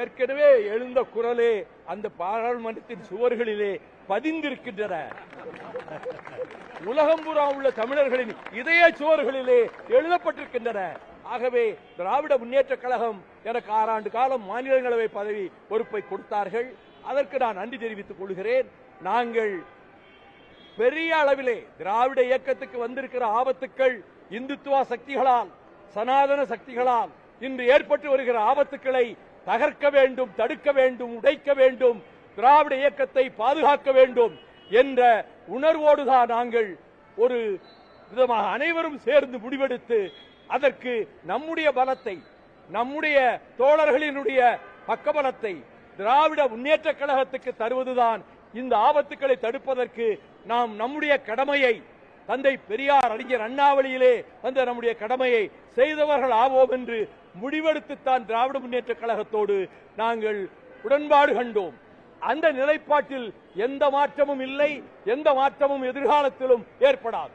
ஏற்கனவே எழுந்த குரலே அந்த பாராளுமன்றத்தின் சுவர்களிலே பதிந்திருக்கின்றன. உலகம் பூரா உள்ள தமிழர்களின் இதய சுவர்களிலே எழுதப்பட்டிருக்கின்றன. ஆகவே திராவிட முன்னேற்ற கழகம் எனக்கு 6 ஆண்டு காலம் மாநிலங்களவை பதவி பொறுப்பை கொடுத்தார்கள். அதற்கு நான் நன்றி தெரிவித்துக் கொள்கிறேன். நாங்கள் பெரிய அளவிலே திராவிட இயக்கத்துக்கு வந்திருக்கிற ஆபத்துக்கள் இந்துத்துவ சக்திகளால், சனாதன சக்திகளால் இன்று ஏற்பட்டு வருகிற ஆபத்துக்களை தகர்க்க வேண்டும், தடுக்க வேண்டும், உடைக்க வேண்டும், திராவிட இயக்கத்தை பாதுகாக்க வேண்டும் என்ற உணர்வோடுதான் நாங்கள் ஒரு விதமாக அனைவரும் சேர்ந்து முடிவெடுத்து அதற்கு நம்முடைய பலத்தை, நம்முடைய தோழர்களினுடைய பக்கபலத்தை திராவிட முன்னேற்ற கழகத்துக்கு தருவதுதான் இந்த ஆபத்துக்களை தடுப்பதற்கு நாம் நம்முடைய கடமையை, தந்தை பெரியார் அறிஞர் அண்ணாவளியிலே வந்த நம்முடைய கடமையை செய்தவர்கள் ஆவோம் என்று முடிவெடுத்துத்தான் திராவிட முன்னேற்ற கழகத்தோடு நாங்கள் உடன்பாடு கண்டோம். அந்த நிலைப்பாட்டில் எந்த மாற்றமும் இல்லை, எந்த மாற்றமும் எதிர்காலத்திலும் ஏற்படாது.